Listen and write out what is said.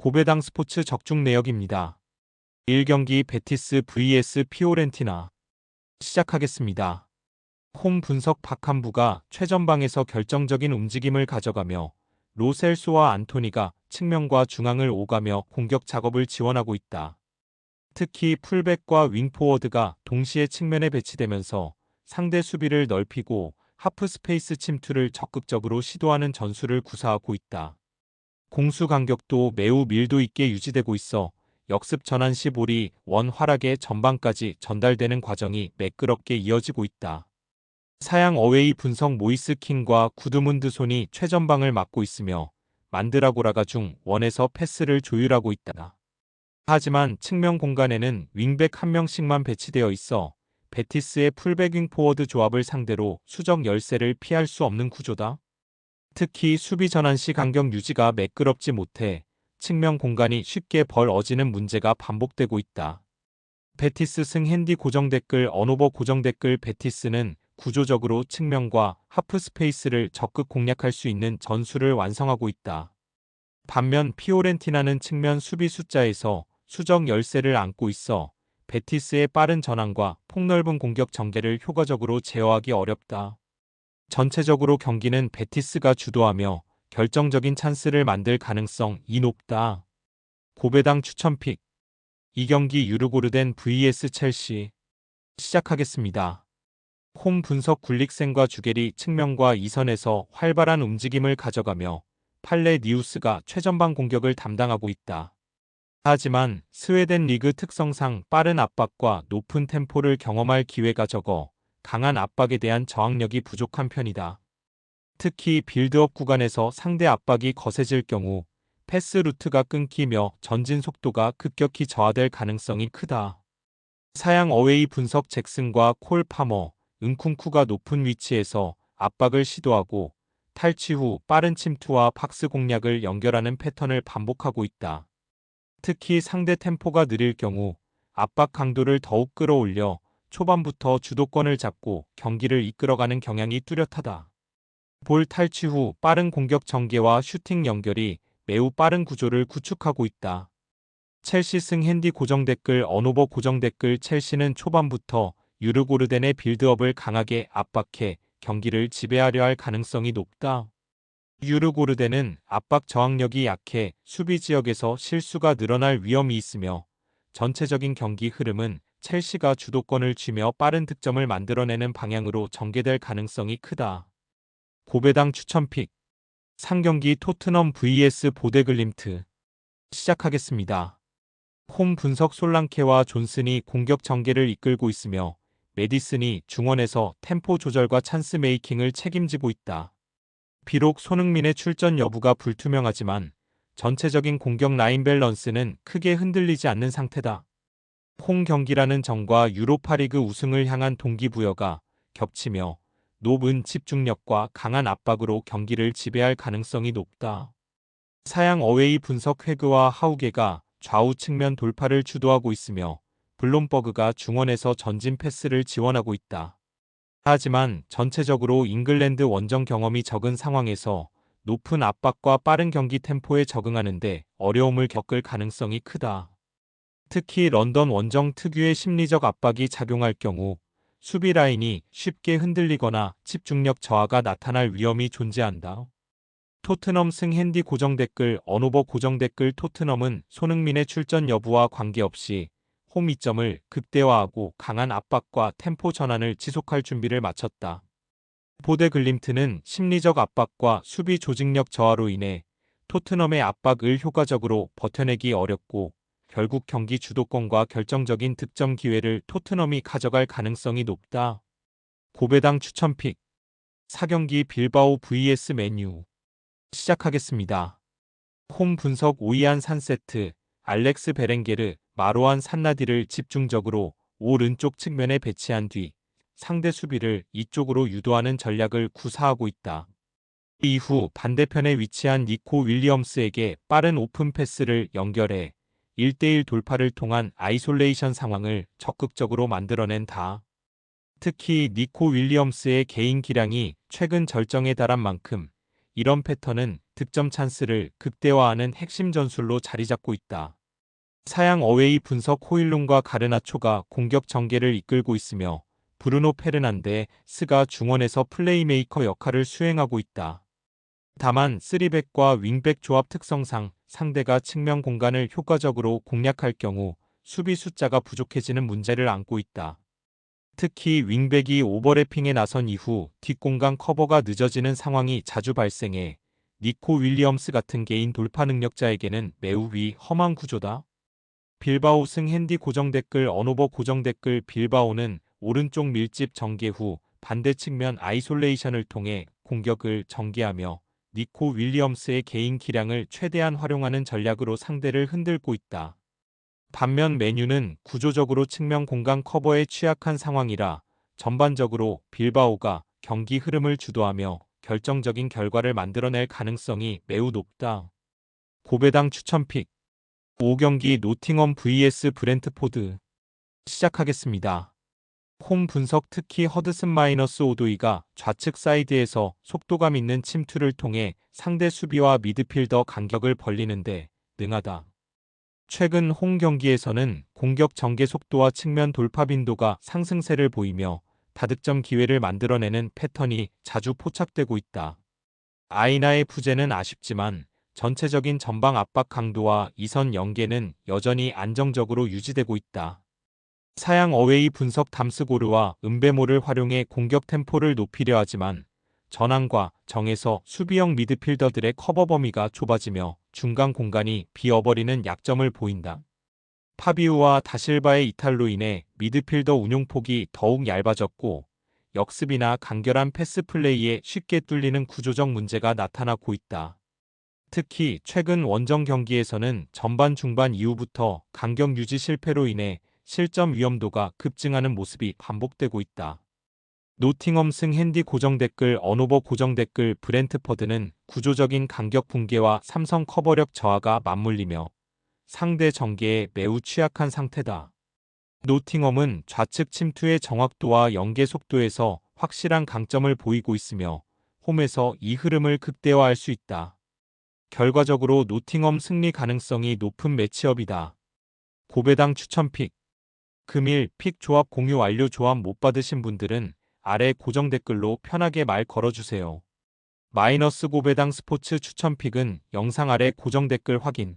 고배당 스포츠 적중 내역입니다. 1경기 베티스 vs 피오렌티나 시작하겠습니다. 홈 분석 박한부가 최전방에서 결정적인 움직임을 가져가며 로셀소와 안토니가 측면과 중앙을 오가며 공격 작업을 지원하고 있다. 특히 풀백과 윙포워드가 동시에 측면에 배치되면서 상대 수비를 넓히고 하프 스페이스 침투를 적극적으로 시도하는 전술을 구사하고 있다. 공수 간격도 매우 밀도 있게 유지되고 있어 역습 전환 시 볼이 원활하게 전방까지 전달되는 과정이 매끄럽게 이어지고 있다. 사양 어웨이 분석 모이스 킹과 구드문드손이 최전방을 맡고 있으며 만드라고라가 중 원에서 패스를 조율하고 있다. 하지만 측면 공간에는 윙백 한 명씩만 배치되어 있어 베티스의 풀백 윙포워드 조합을 상대로 수적 열세를 피할 수 없는 구조다. 특히 수비 전환 시 간격 유지가 매끄럽지 못해 측면 공간이 쉽게 벌어지는 문제가 반복되고 있다. 베티스 승 핸디 고정 댓글 언오버 고정 댓글 베티스는 구조적으로 측면과 하프 스페이스를 적극 공략할 수 있는 전술을 완성하고 있다. 반면 피오렌티나는 측면 수비 숫자에서 수적 열세를 안고 있어 베티스의 빠른 전환과 폭넓은 공격 전개를 효과적으로 제어하기 어렵다. 전체적으로 경기는 베티스가 주도하며 결정적인 찬스를 만들 가능성이 높다. 고배당 추천픽 2경기 유르고르덴 vs 첼시 시작하겠습니다. 홈 분석 굴릭센과 주게리 측면과 2선에서 활발한 움직임을 가져가며 팔레 니우스가 최전방 공격을 담당하고 있다. 하지만 스웨덴 리그 특성상 빠른 압박과 높은 템포를 경험할 기회가 적어 강한 압박에 대한 저항력이 부족한 편이다. 특히 빌드업 구간에서 상대 압박이 거세질 경우 패스 루트가 끊기며 전진 속도가 급격히 저하될 가능성이 크다. 사양 어웨이 분석 잭슨과 콜 파머, 은쿵쿠가 높은 위치에서 압박을 시도하고 탈취 후 빠른 침투와 박스 공략을 연결하는 패턴을 반복하고 있다. 특히 상대 템포가 느릴 경우 압박 강도를 더욱 끌어올려 초반부터 주도권을 잡고 경기를 이끌어가는 경향이 뚜렷하다. 볼 탈취 후 빠른 공격 전개와 슈팅 연결이 매우 빠른 구조를 구축하고 있다. 첼시 승 핸디 고정 댓글 언오버 고정 댓글 첼시는 초반부터 유르고르덴의 빌드업을 강하게 압박해 경기를 지배하려 할 가능성이 높다. 유르고르덴은 압박 저항력이 약해 수비 지역에서 실수가 늘어날 위험이 있으며 전체적인 경기 흐름은 첼시가 주도권을 쥐며 빠른 득점을 만들어내는 방향으로 전개될 가능성이 크다. 고배당 추천픽 3경기 토트넘 vs 보데글림트 시작하겠습니다. 홈 분석 솔랑케와 존슨이 공격 전개를 이끌고 있으며 메디슨이 중원에서 템포 조절과 찬스 메이킹을 책임지고 있다. 비록 손흥민의 출전 여부가 불투명하지만 전체적인 공격 라인 밸런스는 크게 흔들리지 않는 상태다. 홈 경기라는 점과 유로파리그 우승을 향한 동기부여가 겹치며 높은 집중력과 강한 압박으로 경기를 지배할 가능성이 높다. 사양 어웨이 분석 회그와 하우게가 좌우 측면 돌파를 주도하고 있으며 블롬버그가 중원에서 전진 패스를 지원하고 있다. 하지만 전체적으로 잉글랜드 원정 경험이 적은 상황에서 높은 압박과 빠른 경기 템포에 적응하는 데 어려움을 겪을 가능성이 크다. 특히 런던 원정 특유의 심리적 압박이 작용할 경우 수비 라인이 쉽게 흔들리거나 집중력 저하가 나타날 위험이 존재한다. 토트넘 승 핸디 고정 댓글 언오버 고정 댓글 토트넘은 손흥민의 출전 여부와 관계없이 홈 이점을 극대화하고 강한 압박과 템포 전환을 지속할 준비를 마쳤다. 보데글림트는 심리적 압박과 수비 조직력 저하로 인해 토트넘의 압박을 효과적으로 버텨내기 어렵고 결국 경기 주도권과 결정적인 득점 기회를 토트넘이 가져갈 가능성이 높다. 고배당 추천픽 4경기 빌바오 vs 맨유 시작하겠습니다. 홈 분석 오이안 산세트, 알렉스 베렌게르, 마로안 산나디를 집중적으로 오른쪽 측면에 배치한 뒤 상대 수비를 이쪽으로 유도하는 전략을 구사하고 있다. 이후 반대편에 위치한 니코 윌리엄스에게 빠른 오픈 패스를 연결해 1대1 돌파를 통한 아이솔레이션 상황을 적극적으로 만들어낸다. 특히 니코 윌리엄스의 개인 기량이 최근 절정에 달한 만큼 이런 패턴은 득점 찬스를 극대화하는 핵심 전술로 자리 잡고 있다. 사양 어웨이 분석 호일룬과 가르나초가 공격 전개를 이끌고 있으며 브루노 페르난데스가 중원에서 플레이메이커 역할을 수행하고 있다. 다만 3백과 윙백 조합 특성상 상대가 측면 공간을 효과적으로 공략할 경우 수비 숫자가 부족해지는 문제를 안고 있다. 특히 윙백이 오버래핑에 나선 이후 뒷공간 커버가 늦어지는 상황이 자주 발생해 니코 윌리엄스 같은 개인 돌파 능력자에게는 매우 험한 구조다. 빌바오 승 핸디 고정 댓글 언오버 고정 댓글 빌바오는 오른쪽 밀집 전개 후 반대 측면 아이솔레이션을 통해 공격을 전개하며 니코 윌리엄스의 개인 기량을 최대한 활용하는 전략으로 상대를 흔들고 있다. 반면 맨유는 구조적으로 측면 공간 커버에 취약한 상황이라 전반적으로 빌바오가 경기 흐름을 주도하며 결정적인 결과를 만들어낼 가능성이 매우 높다. 고배당 추천픽 5경기 노팅엄 vs 브렌트포드 시작하겠습니다. 홈 분석 특히 허드슨 마이너스 오도이가 좌측 사이드에서 속도감 있는 침투를 통해 상대 수비와 미드필더 간격을 벌리는데 능하다. 최근 홈 경기에서는 공격 전개 속도와 측면 돌파 빈도가 상승세를 보이며 다득점 기회를 만들어내는 패턴이 자주 포착되고 있다. 아이나의 부재는 아쉽지만 전체적인 전방 압박 강도와 이선 연계는 여전히 안정적으로 유지되고 있다. 사양 어웨이 분석 담스고르와 은베모를 활용해 공격 템포를 높이려 하지만 전환과 정에서 수비형 미드필더들의 커버 범위가 좁아지며 중간 공간이 비어버리는 약점을 보인다. 파비우와 다실바의 이탈로 인해 미드필더 운용폭이 더욱 얇아졌고 역습이나 간결한 패스 플레이에 쉽게 뚫리는 구조적 문제가 나타나고 있다. 특히 최근 원정 경기에서는 전반 중반 이후부터 간격 유지 실패로 인해 실점 위험도가 급증하는 모습이 반복되고 있다. 노팅엄 승 핸디 고정 댓글 언오버 고정 댓글 브렌트퍼드는 구조적인 간격 붕괴와 삼성 커버력 저하가 맞물리며 상대 전개에 매우 취약한 상태다. 노팅엄은 좌측 침투의 정확도와 연계 속도에서 확실한 강점을 보이고 있으며 홈에서 이 흐름을 극대화할 수 있다. 결과적으로 노팅엄 승리 가능성이 높은 매치업이다. 고배당 추천픽 금일 픽 조합 공유 완료. 조합 못 받으신 분들은 아래 고정 댓글로 편하게 말 걸어주세요. 마이너스 고배당 스포츠 추천픽은 영상 아래 고정 댓글 확인.